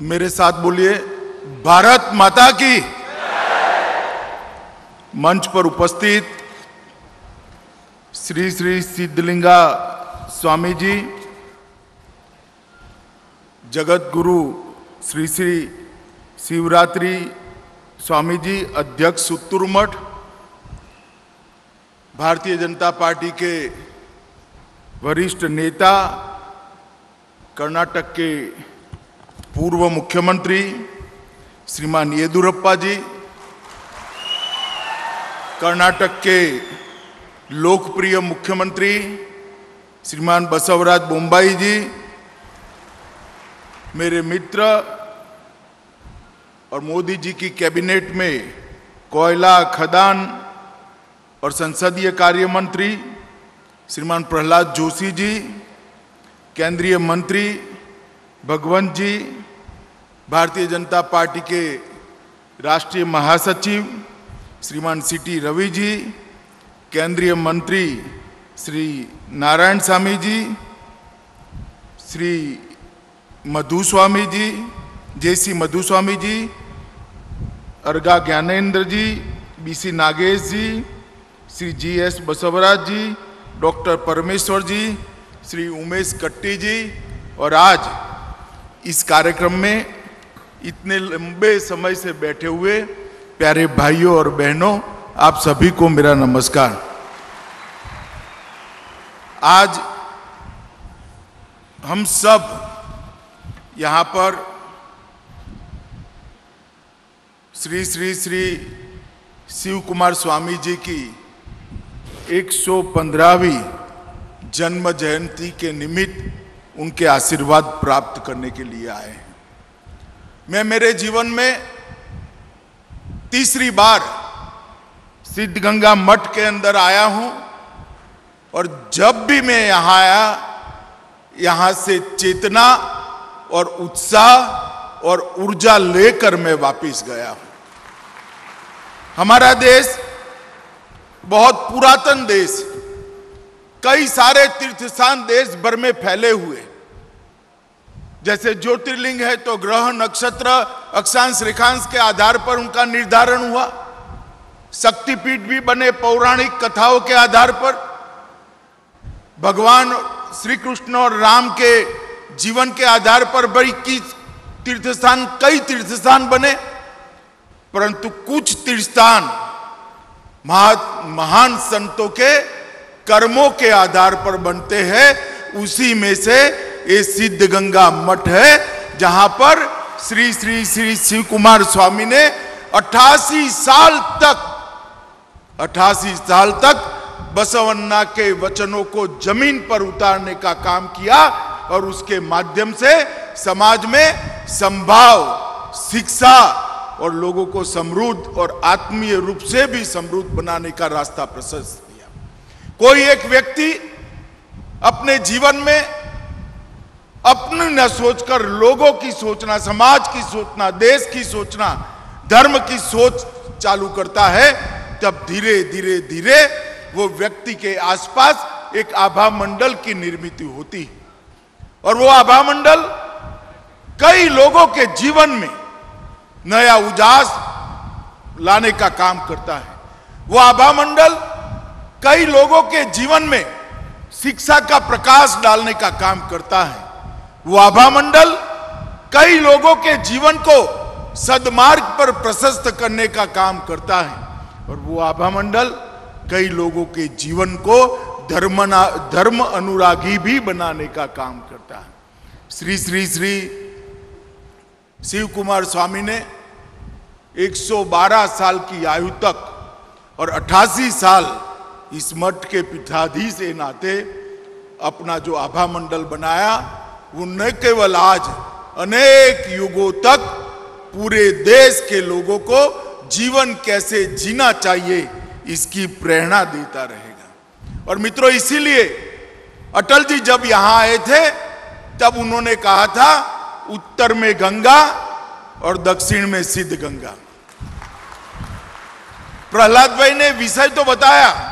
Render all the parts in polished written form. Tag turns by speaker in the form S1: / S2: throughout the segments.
S1: मेरे साथ बोलिए, भारत माता की। मंच पर उपस्थित श्री श्री सिद्धलिंगा स्वामी जी, जगत गुरु श्री श्री शिवरात्रि स्वामी जी, अध्यक्ष सुत्तूर मठ, भारतीय जनता पार्टी के वरिष्ठ नेता, कर्नाटक के पूर्व मुख्यमंत्री श्रीमान येदुरप्पा जी, कर्नाटक के लोकप्रिय मुख्यमंत्री श्रीमान बसवराज बोम्माई जी, मेरे मित्र और मोदी जी की कैबिनेट में कोयला, खदान और संसदीय कार्य मंत्री श्रीमान प्रहलाद जोशी जी, केंद्रीय मंत्री भगवंत जी, भारतीय जनता पार्टी के राष्ट्रीय महासचिव श्रीमान सीटी रवि जी, केंद्रीय मंत्री श्री नारायण स्वामी जी, श्री मधुस्वामी जी, जेसी मधुस्वामी जी, अर्गा ज्ञानेंद्र जी, बीसी नागेश जी, श्री जीएस बसवराज जी, डॉक्टर परमेश्वर जी, श्री उमेश कट्टी जी, और आज इस कार्यक्रम में इतने लंबे समय से बैठे हुए प्यारे भाइयों और बहनों, आप सभी को मेरा नमस्कार। आज हम सब यहाँ पर श्री श्री श्री शिव कुमार स्वामी जी की 115वीं जन्म जयंती के निमित्त उनके आशीर्वाद प्राप्त करने के लिए आए हैं। मैं मेरे जीवन में तीसरी बार सिद्धगंगा मठ के अंदर आया हूं, और जब भी मैं यहां आया, यहां से चेतना और उत्साह और ऊर्जा लेकर मैं वापस गया हूं। हमारा देश बहुत पुरातन देश, कई सारे तीर्थ स्थान देश भर में फैले हुए, जैसे ज्योतिर्लिंग है तो ग्रह, नक्षत्र, अक्षांश, रेखांश के आधार पर उनका निर्धारण हुआ। शक्तिपीठ भी बने पौराणिक कथाओं के आधार पर। भगवान श्री कृष्ण और राम के जीवन के आधार पर बड़ी कई तीर्थस्थान बने, परंतु कुछ तीर्थस्थान महान संतों के कर्मों के आधार पर बनते हैं। उसी में से ये सिद्धगंगा मठ है, जहां पर श्री श्री श्री शिव कुमार स्वामी ने 88 साल तक बसवन्ना के वचनों को जमीन पर उतारने का काम किया, और उसके माध्यम से समाज में संभाव, शिक्षा और लोगों को समृद्ध और आत्मीय रूप से भी समृद्ध बनाने का रास्ता प्रशस्त किया। कोई एक व्यक्ति अपने जीवन में अपनी न सोचकर लोगों की सोचना, समाज की सोचना, देश की सोचना, धर्म की सोच चालू करता है, तब धीरे धीरे धीरे वो व्यक्ति के आसपास एक आभा मंडल की निर्मित होती है, और वो आभा मंडल कई लोगों के जीवन में नया उजास लाने का काम करता है। वो आभा मंडल कई लोगों के जीवन में शिक्षा का प्रकाश डालने का काम करता है। वो आभा मंडल कई लोगों के जीवन को सद्मार्ग पर प्रशस्त करने का काम करता है, और वो आभा मंडल कई लोगों के जीवन को धर्म अनुरागी भी बनाने का काम करता है। श्री श्री श्री शिव कुमार स्वामी ने 112 साल की आयु तक और 88 साल इस मठ के पीठाधीश के नाते अपना जो आभा मंडल बनाया, वो न केवल आज अनेक युगों तक पूरे देश के लोगों को जीवन कैसे जीना चाहिए इसकी प्रेरणा देता रहेगा। और मित्रों, इसीलिए अटल जी जब यहां आए थे तब उन्होंने कहा था, उत्तर में गंगा और दक्षिण में सिद्धगंगा। प्रहलाद भाई ने विषय तो बताया,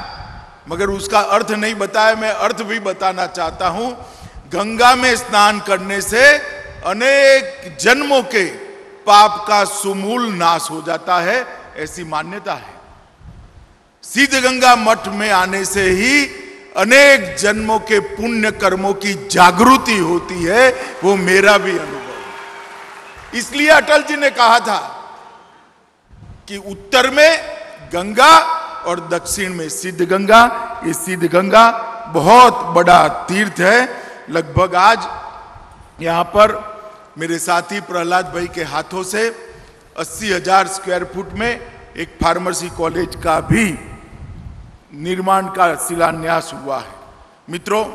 S1: मगर उसका अर्थ नहीं बताया। मैं अर्थ भी बताना चाहता हूं। गंगा में स्नान करने से अनेक जन्मों के पाप का सुमूल नाश हो जाता है, ऐसी मान्यता है। सिद्धगंगा मठ में आने से ही अनेक जन्मों के पुण्य कर्मों की जागृति होती है, वो मेरा भी अनुभव है। इसलिए अटल जी ने कहा था कि उत्तर में गंगा और दक्षिण में सिद्धगंगा। ये सिद्धगंगा बहुत बड़ा तीर्थ है। लगभग आज यहां पर मेरे साथी प्रहलाद भाई के हाथों से 80,000 स्क्वायर फुट में एक फार्मेसी कॉलेज का भी निर्माण का शिलान्यास हुआ है। मित्रों,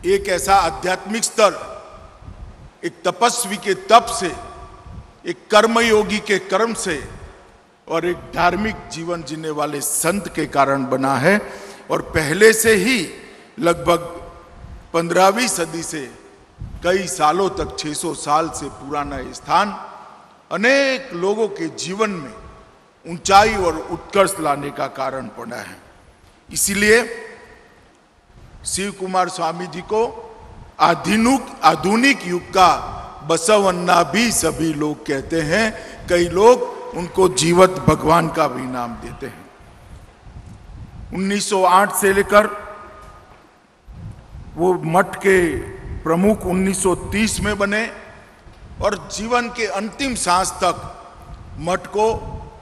S1: एक ऐसा आध्यात्मिक स्तर एक तपस्वी के तप से, एक कर्मयोगी के कर्म से और एक धार्मिक जीवन जीने वाले संत के कारण बना है। और पहले से ही लगभग 15वीं सदी से कई सालों तक, 600 साल से पुराना स्थान अनेक लोगों के जीवन में ऊंचाई और उत्कर्ष लाने का कारण बना है। इसीलिए शिव कुमार स्वामी जी को आधुनिक युग का बसवन्ना भी सभी लोग कहते हैं। कई लोग उनको जीवत भगवान का भी नाम देते हैं। 1908 से लेकर वो मठ के प्रमुख 1930 में बने और जीवन के अंतिम सांस तक मठ को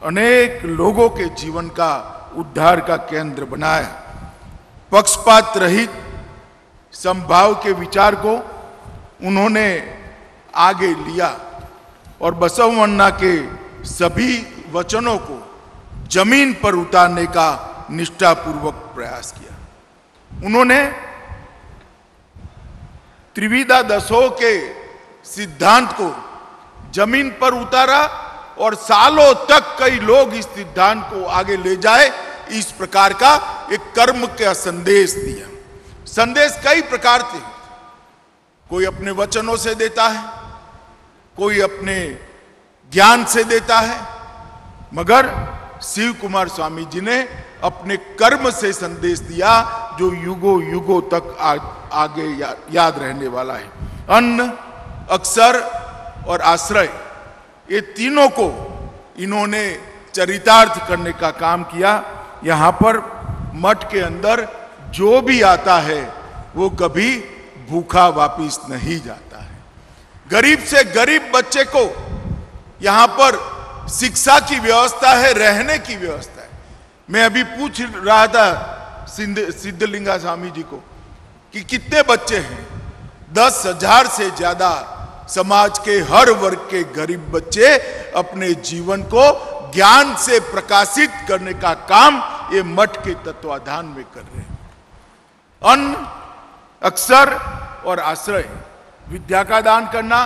S1: अनेक लोगों के जीवन का उद्धार का केंद्र बनाया। पक्षपात रहित समभाव के विचार को उन्होंने आगे लिया और बसवण्णा के सभी वचनों को जमीन पर उतारने का निष्ठापूर्वक प्रयास किया। उन्होंने त्रिविधा दशों के सिद्धांत को जमीन पर उतारा और सालों तक कई लोग इस सिद्धांत को आगे ले जाए, इस प्रकार का एक कर्म का संदेश दिया। संदेश कई प्रकार थे। कोई अपने वचनों से देता है, कोई अपने ज्ञान से देता है, मगर शिव कुमार स्वामी जी ने अपने कर्म से संदेश दिया जो युगों युगों तक आगे याद रहने वाला है। अन्न, अक्षर और आश्रय, ये तीनों को इन्होंने चरितार्थ करने का काम किया। यहां पर मठ के अंदर जो भी आता है वो कभी भूखा वापिस नहीं जाता है। गरीब से गरीब बच्चे को यहां पर शिक्षा की व्यवस्था है, रहने की व्यवस्था है। मैं अभी पूछ रहा था सिद्धलिंगा स्वामी जी को कि कितने बच्चे हैं। 10,000 से ज्यादा समाज के हर वर्ग के गरीब बच्चे अपने जीवन को ज्ञान से प्रकाशित करने का काम ये मठ के तत्वाधान में कर रहे हैं। अन्न, अक्षर और आश्रय, विद्या का दान करना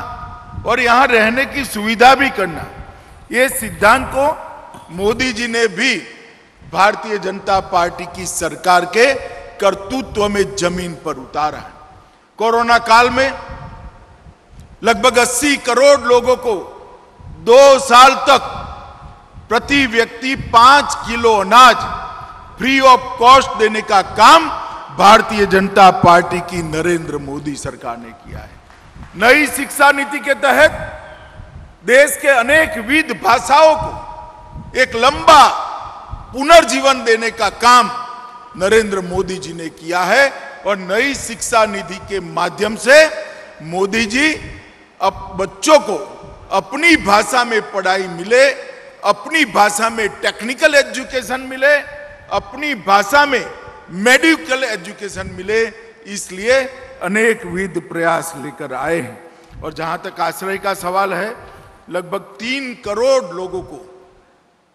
S1: और यहां रहने की सुविधा भी करना, ये सिद्धांत को मोदी जी ने भी भारतीय जनता पार्टी की सरकार के कर्तृत्व में जमीन पर उतारा है। कोरोना काल में लगभग 80 करोड़ लोगों को 2 साल तक प्रति व्यक्ति 5 किलो अनाज फ्री ऑफ कॉस्ट देने का काम भारतीय जनता पार्टी की नरेंद्र मोदी सरकार ने किया है। नई शिक्षा नीति के तहत देश के अनेक विविध भाषाओं को एक लंबा पुनर्जीवन देने का काम नरेंद्र मोदी जी ने किया है। और नई शिक्षा नीति के माध्यम से मोदी जी अब बच्चों को अपनी भाषा में पढ़ाई मिले, अपनी भाषा में टेक्निकल एजुकेशन मिले, अपनी भाषा में मेडिकल एजुकेशन मिले, इसलिए अनेक विध प्रयास लेकर आए हैं। और जहां तक आश्रय का सवाल है, लगभग 3 करोड़ लोगों को,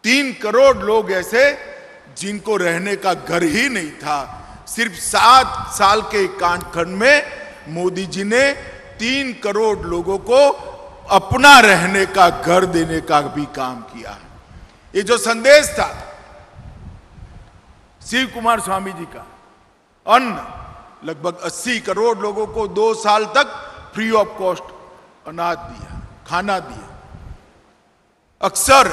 S1: 3 करोड़ लोग ऐसे जिनको रहने का घर ही नहीं था, सिर्फ 7 साल के कालखंड में मोदी जी ने 3 करोड़ लोगों को अपना रहने का घर देने का भी काम किया। ये जो संदेश था शिव कुमार स्वामी जी का, अन्न, लगभग 80 करोड़ लोगों को 2 साल तक फ्री ऑफ कॉस्ट अनाज दिया, खाना दिया। अक्षर,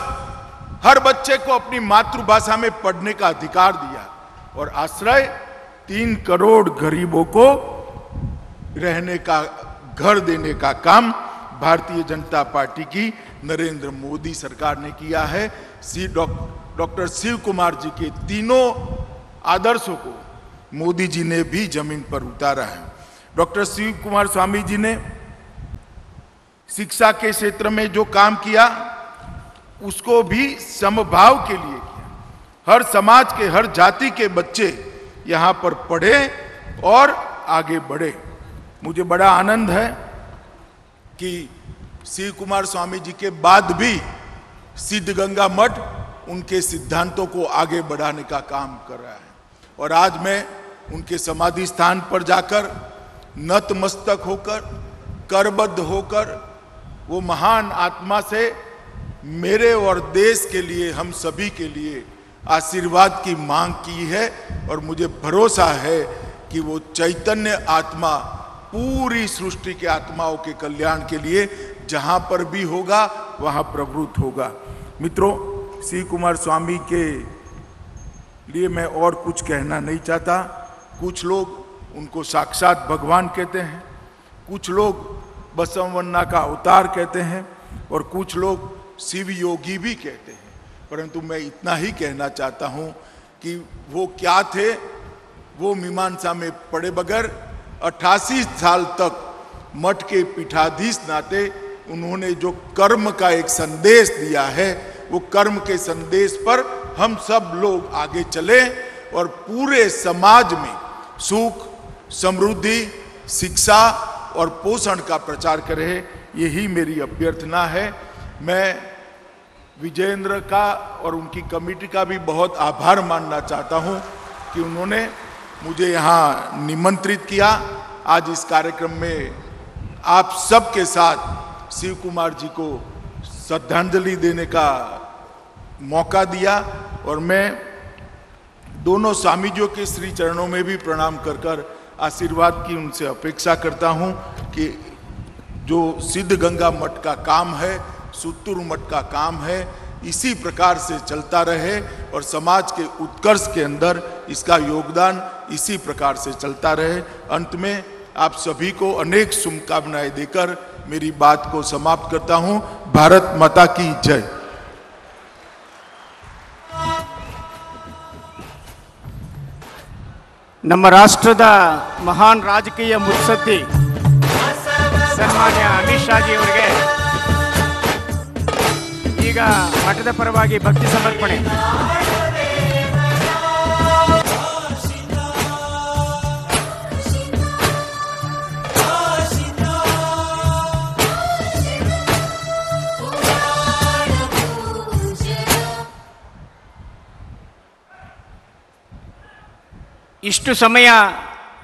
S1: हर बच्चे को अपनी मातृभाषा में पढ़ने का अधिकार दिया। और आश्रय, 3 करोड़ गरीबों को रहने का घर देने का काम भारतीय जनता पार्टी की नरेंद्र मोदी सरकार ने किया है। डॉक्टर शिव कुमार जी के तीनों आदर्शों को मोदी जी ने भी जमीन पर उतारा है। डॉक्टर शिव कुमार स्वामी जी ने शिक्षा के क्षेत्र में जो काम किया उसको भी समभाव के लिए किया। हर समाज के, हर जाति के बच्चे यहाँ पर पढ़े और आगे बढ़े। मुझे बड़ा आनंद है कि शिव कुमार स्वामी जी के बाद भी सिद्धगंगा मठ उनके सिद्धांतों को आगे बढ़ाने का काम कर रहा है। और आज मैं उनके समाधि स्थान पर जाकर नतमस्तक होकर, करबद्ध होकर वो महान आत्मा से मेरे और देश के लिए, हम सभी के लिए आशीर्वाद की मांग की है। और मुझे भरोसा है कि वो चैतन्य आत्मा पूरी सृष्टि के आत्माओं के कल्याण के लिए जहां पर भी होगा वहां प्रवृत्त होगा। मित्रों, शिव कुमार स्वामी के लिए मैं और कुछ कहना नहीं चाहता। कुछ लोग उनको साक्षात भगवान कहते हैं, कुछ लोग बसवन्ना का अवतार कहते हैं और कुछ लोग शिव योगी भी कहते हैं। परंतु मैं इतना ही कहना चाहता हूं कि वो क्या थे, वो मीमांसा में पड़े बगैर 88 साल तक मठ के पीठाधीश नाते उन्होंने जो कर्म का एक संदेश दिया है, वो कर्म के संदेश पर हम सब लोग आगे चले और पूरे समाज में सुख, समृद्धि, शिक्षा और पोषण का प्रचार करें। यही मेरी अभ्यर्थना है। मैं विजेंद्र का और उनकी कमेटी का भी बहुत आभार मानना चाहता हूं कि उन्होंने मुझे यहां निमंत्रित किया। आज इस कार्यक्रम में आप सबके साथ शिव कुमार जी को श्रद्धांजलि देने का मौका दिया और मैं दोनों स्वामीजियों के श्री चरणों में भी प्रणाम कर आशीर्वाद की उनसे अपेक्षा करता हूं कि जो सिद्धगंगा मठ का काम है, सुत्तूर मठ का काम है, इसी प्रकार से चलता रहे और समाज के उत्कर्ष के अंदर इसका योगदान इसी प्रकार से चलता रहे। अंत में आप सभी को अनेक शुभकामनाएं देकर मेरी बात को समाप्त करता हूं। भारत माता की जय।
S2: ನಮ್ಮ ರಾಷ್ಟ್ರದ ಮಹಾನ್ ರಾಜಕೀಯ ಮುತ್ಸದ್ದಿ ಸನ್ಮಾನ್ಯ ಅಮಿತ್ ಶಾಜಿ ಅವರಿಗೆ ಈಗ ಮಠದ ಪರವಾಗಿ ಭಕ್ತಿ ಸಮರ್ಪಣೆ. ಇಷ್ಟು ಸಮಯ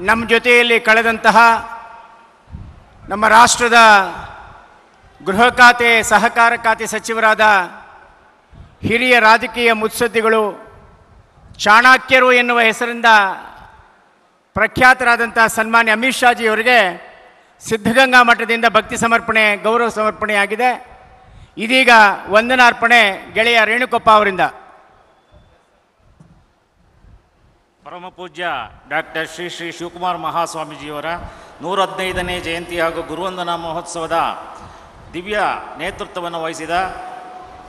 S2: ನಮ್ಮ ಜೊತೆಯಲ್ಲಿ ಕಳೆದಂತಹ ನಮ್ಮ ರಾಷ್ಟ್ರದ ಗೃಹ ಖಾತೆ, ಸಹಕಾರ ಖಾತೆ ಸಚಿವರಾದ ಹಿರಿಯ ರಾಜಕೀಯ ಮುತ್ಸದ್ದಿಗಳು, ಚಾಣಕ್ಯರು ಎನ್ನುವ ಹೆಸರಿಂದ ಪ್ರಖ್ಯಾತರಾದಂಥ ಸನ್ಮಾನ್ಯ ಅಮಿತ್ ಶಾಜಿ ಅವರಿಗೆ ಸಿದ್ಧಗಂಗಾ ಮಠದಿಂದ ಭಕ್ತಿ ಸಮರ್ಪಣೆ, ಗೌರವ ಸಮರ್ಪಣೆಯಾಗಿದೆ. ಇದೀಗ ವಂದನಾರ್ಪಣೆ ಗೆಳೆಯ ರೇಣುಕೊಪ್ಪ ಅವರಿಂದ.
S3: ಪರಮ ಪೂಜ್ಯ ಡಾಕ್ಟರ್ ಶ್ರೀ ಶ್ರೀ ಶಿವಕುಮಾರ ಮಹಾಸ್ವಾಮೀಜಿಯವರ 115ನೇ ಜಯಂತಿ ಹಾಗೂ ಗುರುವಂದನಾ ಮಹೋತ್ಸವದ ದಿವ್ಯ ನೇತೃತ್ವವನ್ನು ವಹಿಸಿದ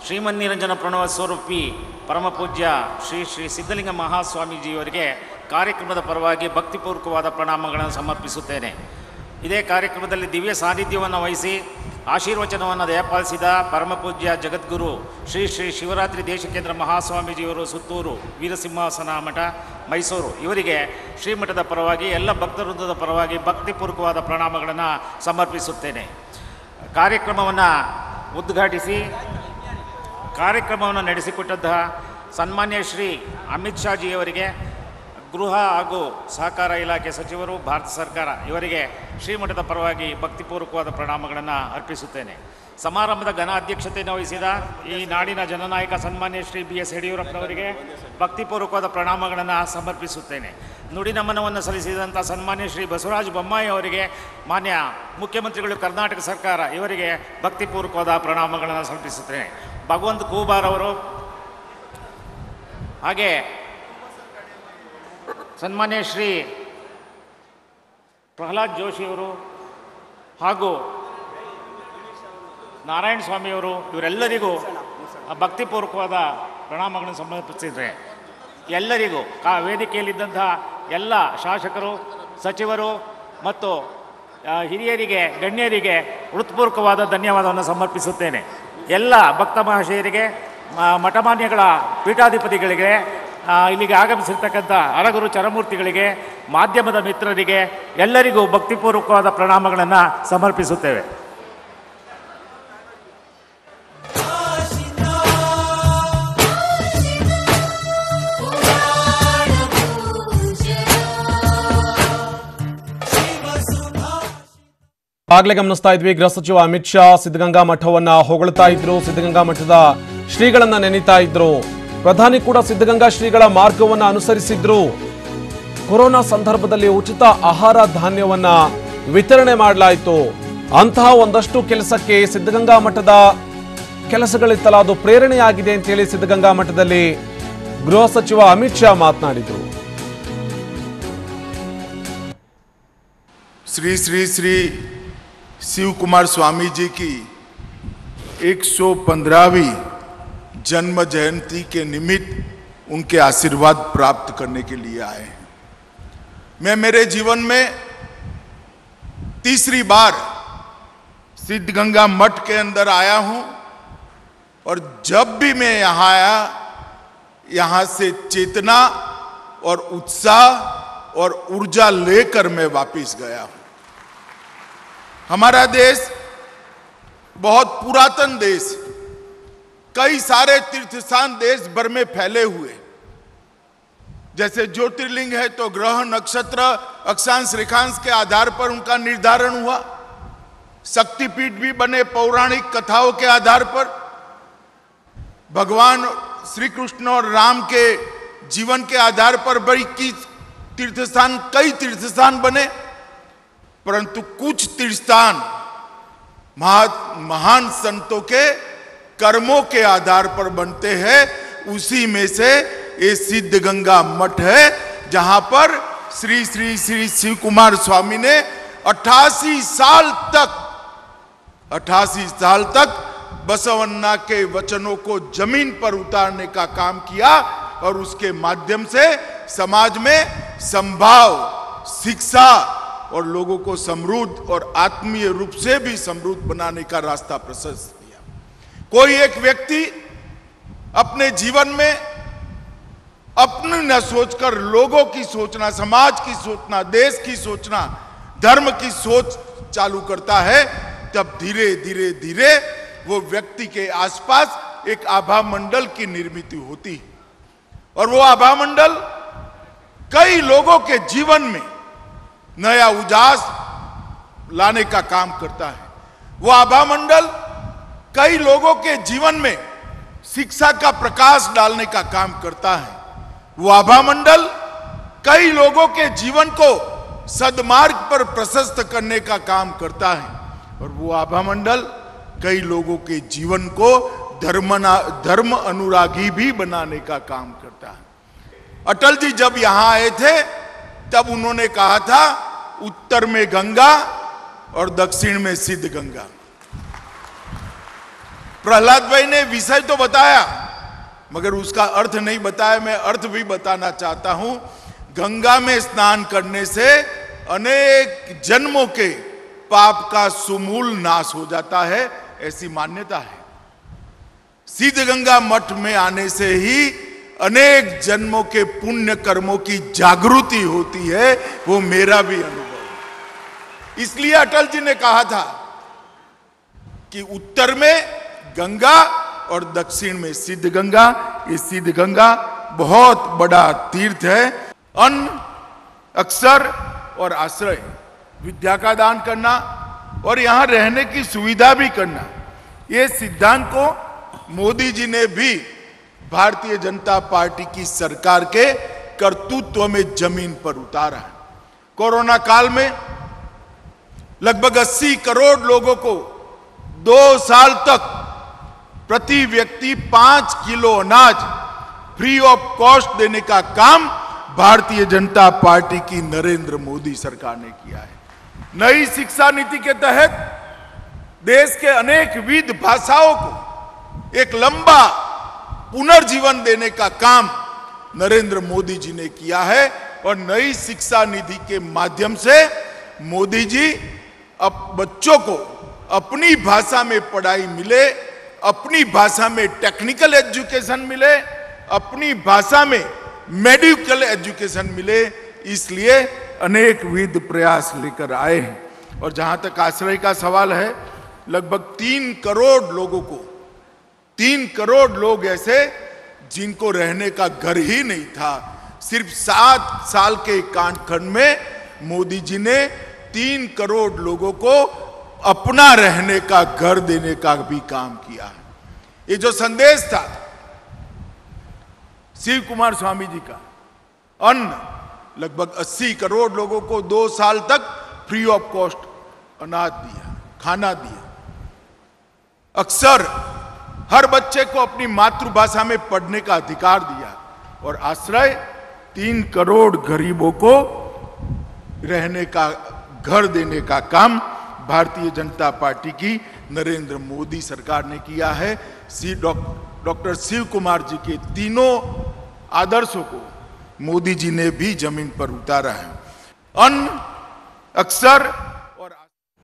S3: ಶ್ರೀಮನ್ನಿರಂಜನ ಪ್ರಣವ ಸ್ವರೂಪಿ ಪರಮ ಪೂಜ್ಯ ಶ್ರೀ ಶ್ರೀ ಸಿದ್ಧಲಿಂಗ ಮಹಾಸ್ವಾಮೀಜಿಯವರಿಗೆ ಕಾರ್ಯಕ್ರಮದ ಪರವಾಗಿ ಭಕ್ತಿಪೂರ್ವಕವಾದ ಪ್ರಣಾಮಗಳನ್ನು ಸಮರ್ಪಿಸುತ್ತೇನೆ. ಇದೇ ಕಾರ್ಯಕ್ರಮದಲ್ಲಿ ದಿವ್ಯ ಸಾನ್ನಿಧ್ಯವನ್ನು ವಹಿಸಿ ಆಶೀರ್ವಚನವನ್ನು ದಯಪಾಲಿಸಿದ ಪರಮ ಪೂಜ್ಯ ಜಗದ್ಗುರು ಶ್ರೀ ಶ್ರೀ ಶಿವರಾತ್ರಿ ದೇಶಿಕೇಂದ್ರ ಮಹಾಸ್ವಾಮೀಜಿಯವರು, ಸುತ್ತೂರು ವೀರಸಿಂಹಾಸನ ಮಠ, ಮೈಸೂರು, ಇವರಿಗೆ ಶ್ರೀಮಠದ ಪರವಾಗಿ ಎಲ್ಲ ಭಕ್ತವೃಂದದ ಪರವಾಗಿ ಭಕ್ತಿಪೂರ್ವಕವಾದ ಪ್ರಣಾಮಗಳನ್ನು ಸಮರ್ಪಿಸುತ್ತೇನೆ. ಕಾರ್ಯಕ್ರಮವನ್ನು ಉದ್ಘಾಟಿಸಿ ಕಾರ್ಯಕ್ರಮವನ್ನು ನಡೆಸಿಕೊಟ್ಟಂತಹ ಸನ್ಮಾನ್ಯ ಶ್ರೀ ಅಮಿತ್ ಶಾಜಿಯವರಿಗೆ, ಗೃಹ ಹಾಗೂ ಸಹಕಾರ ಇಲಾಖೆ ಸಚಿವರು, ಭಾರತ ಸರ್ಕಾರ, ಇವರಿಗೆ ಶ್ರೀಮಠದ ಪರವಾಗಿ ಭಕ್ತಿಪೂರ್ವಕವಾದ ಪ್ರಣಾಮಗಳನ್ನು ಅರ್ಪಿಸುತ್ತೇನೆ. ಸಮಾರಂಭದ ಘನ ಅಧ್ಯಕ್ಷತೆಯನ್ನು ವಹಿಸಿದ ಈ ನಾಡಿನ ಜನನಾಯಕ ಸನ್ಮಾನ್ಯ ಶ್ರೀ BS ಯಡಿಯೂರಪ್ಪನವರಿಗೆ ಭಕ್ತಿಪೂರ್ವಕವಾದ ಪ್ರಣಾಮಗಳನ್ನು ಸಮರ್ಪಿಸುತ್ತೇನೆ. ನುಡಿ ನಮನವನ್ನು ಸಲ್ಲಿಸಿದಂಥ ಸನ್ಮಾನ್ಯ ಶ್ರೀ ಬಸವರಾಜ ಬೊಮ್ಮಾಯಿ ಅವರಿಗೆ, ಮಾನ್ಯ ಮುಖ್ಯಮಂತ್ರಿಗಳು ಕರ್ನಾಟಕ ಸರ್ಕಾರ, ಇವರಿಗೆ ಭಕ್ತಿಪೂರ್ವಕವಾದ ಪ್ರಣಾಮಗಳನ್ನು ಸಮರ್ಪಿಸುತ್ತೇನೆ. ಭಗವಂತ ಖೂಬಾರ್ ಅವರು, ಹಾಗೆ ಸನ್ಮಾನ್ಯ ಶ್ರೀ ಪ್ರಹ್ಲಾದ್ ಜೋಶಿಯವರು, ಹಾಗೂ ನಾರಾಯಣ ಸ್ವಾಮಿಯವರು ಇವರೆಲ್ಲರಿಗೂ ಭಕ್ತಿಪೂರ್ವಕವಾದ ಪ್ರಣಾಮಗಳನ್ನು ಸಮರ್ಪಿಸಿದರೆ ಎಲ್ಲರಿಗೂ ವೇದಿಕೆಯಲ್ಲಿದ್ದಂತಹ ಎಲ್ಲ ಶಾಸಕರು, ಸಚಿವರು ಮತ್ತು ಹಿರಿಯರಿಗೆ, ಗಣ್ಯರಿಗೆ ಹೃತ್ಪೂರ್ವಕವಾದ ಧನ್ಯವಾದವನ್ನು ಸಮರ್ಪಿಸುತ್ತೇನೆ. ಎಲ್ಲ ಭಕ್ತ ಮಹಾಶಯರಿಗೆ, ಮಠಮಾನ್ಯಗಳ ಪೀಠಾಧಿಪತಿಗಳಿಗೆ, ಇಲ್ಲಿಗೆ ಆಗಮಿಸಿರ್ತಕ್ಕಂಥ ಹರಗುರು ಚರಮೂರ್ತಿಗಳಿಗೆ, ಮಾಧ್ಯಮದ ಮಿತ್ರರಿಗೆ ಎಲ್ಲರಿಗೂ ಭಕ್ತಿಪೂರ್ವಕವಾದ ಪ್ರಣಾಮಗಳನ್ನು ಸಮರ್ಪಿಸುತ್ತೇವೆ.
S4: ಆಗ್ಲೇ ಗಮನಿಸ್ತಾ ಇದ್ವಿ, ಗೃಹ ಸಚಿವ ಅಮಿತ್ ಶಾ ಸಿದ್ಧಗಂಗಾ ಮಠವನ್ನ ಹೊಗಳ್ತಾ ಇದ್ರು, ಸಿದ್ಧಗಂಗಾ ಮಠದ ಶ್ರೀಗಳನ್ನ ನೆನೀತಾ ಇದ್ರು. ಪ್ರಧಾನಿ ಕೂಡ ಸಿದ್ಧಗಂಗಾ ಶ್ರೀಗಳ ಮಾರ್ಗವನ್ನ ಅನುಸರಿಸಿದ್ರು. ಕೊರೋನಾ ಸಂದರ್ಭದಲ್ಲಿ ಉಚಿತ ಆಹಾರ ಧಾನ್ಯವನ್ನ ವಿತರಣೆ ಮಾಡಲಾಯಿತು. ಅಂತಹ ಒಂದಷ್ಟು ಕೆಲಸಕ್ಕೆ ಸಿದ್ಧಗಂಗಾ ಮಠದ ಕೆಲಸಗಳಿತ್ತಲ್ಲ, ಅದು ಪ್ರೇರಣೆಯಾಗಿದೆ ಅಂತ ಹೇಳಿ ಸಿದ್ಧಗಂಗಾ ಮಠದಲ್ಲಿ ಗೃಹ ಸಚಿವ ಅಮಿತ್ ಶಾ ಮಾತನಾಡಿದ್ರು.
S1: श्री श्री श्री शिव कुमार स्वामी जी की 115वीं जन्म जयंती के निमित्त उनके आशीर्वाद प्राप्त करने के लिए आए हैं। मैं मेरे जीवन में तीसरी बार सिद्धगंगा मठ के अंदर आया हूं और जब भी मैं यहां आया, यहां से चेतना और उत्साह और ऊर्जा लेकर मैं वापस गया हूं। हमारा देश बहुत पुरातन देश, कई सारे तीर्थ स्थान देश भर में फैले हुए, जैसे ज्योतिर्लिंग है तो ग्रह, नक्षत्र, अक्षांश, रेखांश के आधार पर उनका निर्धारण हुआ। शक्तिपीठ भी बने पौराणिक कथाओं के आधार पर। भगवान श्री कृष्ण और राम के जीवन के आधार पर बड़ी की तीर्थस्थान, कई तीर्थस्थान बने, परंतु कुछ तीर्थस्थान महान संतों के कर्मों के आधार पर बनते हैं। उसी में से ये सिद्धगंगा मठ है, जहां पर श्री श्री श्री शिव कुमार स्वामी ने 88 साल तक बसवन्ना के वचनों को जमीन पर उतारने का काम किया और उसके माध्यम से समाज में समभाव, शिक्षा और लोगों को समृद्ध और आत्मीय रूप से भी समृद्ध बनाने का रास्ता प्रशस्त किया। कोई एक व्यक्ति अपने जीवन में अपनी न सोचकर लोगों की सोचना, समाज की सोचना, देश की सोचना, धर्म की सोच चालू करता है, तब धीरे धीरे धीरे वो व्यक्ति के आसपास एक आभा मंडल की निर्मित होती है और वो आभा मंडल कई लोगों के जीवन में नया उजास लाने का काम करता है। वो आभा मंडल कई लोगों के जीवन में शिक्षा का प्रकाश डालने का काम करता है। वो आभा मंडल कई लोगों के जीवन को सद्मार्ग पर प्रशस्त करने का काम करता है और वो आभा मंडल कई लोगों के जीवन को धर्म अनुरागी भी बनाने का काम करता है। अटल जी जब यहां आए थे तब उन्होंने कहा था, उत्तर में गंगा और दक्षिण में सिद्धगंगा। प्रहलाद भाई ने विषय तो बताया मगर उसका अर्थ नहीं बताया। मैं अर्थ भी बताना चाहता हूं। गंगा में स्नान करने से अनेक जन्मों के पाप का सुमूल नाश हो जाता है, ऐसी मान्यता है। सिद्धगंगा मठ में आने से ही अनेक जन्मों के पुण्य कर्मों की जागृति होती है, वो मेरा भी अनुभव है। इसलिए अटल जी ने कहा था कि उत्तर में गंगा और दक्षिण में सिद्धगंगा। ये सिद्धगंगा बहुत बड़ा तीर्थ है। अन्न, अक्षर और आश्रय, विद्या का दान करना और यहां रहने की सुविधा भी करना, ये सिद्धांत को मोदी जी ने भी भारतीय जनता पार्टी की सरकार के कर्तृत्व में जमीन पर उतारा है। कोरोना काल में लगभग 80 करोड़ लोगों को 2 साल तक प्रति व्यक्ति 5 किलो अनाज फ्री ऑफ कॉस्ट देने का काम भारतीय जनता पार्टी की नरेंद्र मोदी सरकार ने किया है। नई शिक्षा नीति के तहत देश के अनेक विविध भाषाओं को एक लंबा पुनर्जीवन देने का काम नरेंद्र मोदी जी ने किया है। और नई शिक्षा नीति के माध्यम से मोदी जी अब बच्चों को अपनी भाषा में पढ़ाई मिले, अपनी भाषा में टेक्निकल एजुकेशन मिले, अपनी भाषा में मेडिकल एजुकेशन मिले, इसलिए अनेक विविध प्रयास लेकर आए हैं। और जहां तक आश्रय का सवाल है, लगभग 3 करोड़ लोगों को, 3 करोड़ लोग ऐसे जिनको रहने का घर ही नहीं था, सिर्फ 7 साल के कालखंड में मोदी जी ने 3 करोड़ लोगों को अपना रहने का घर देने का भी काम किया है। ये जो संदेश था शिव कुमार स्वामी जी का, अन्न लगभग 80 करोड़ लोगों को 2 साल तक फ्री ऑफ कॉस्ट अनाज दिया, खाना दिया। अक्सर हर बच्चे को अपनी मातृभाषा में पढ़ने का अधिकार दिया। और आश्रय 3 करोड़ गरीबों को रहने का घर देने का काम भारतीय जनता पार्टी की नरेंद्र मोदी सरकार ने किया है। डॉक्टर शिव कुमार जी के तीनों आदर्शों को मोदी जी ने भी जमीन पर उतारा है। अन्न अक्सर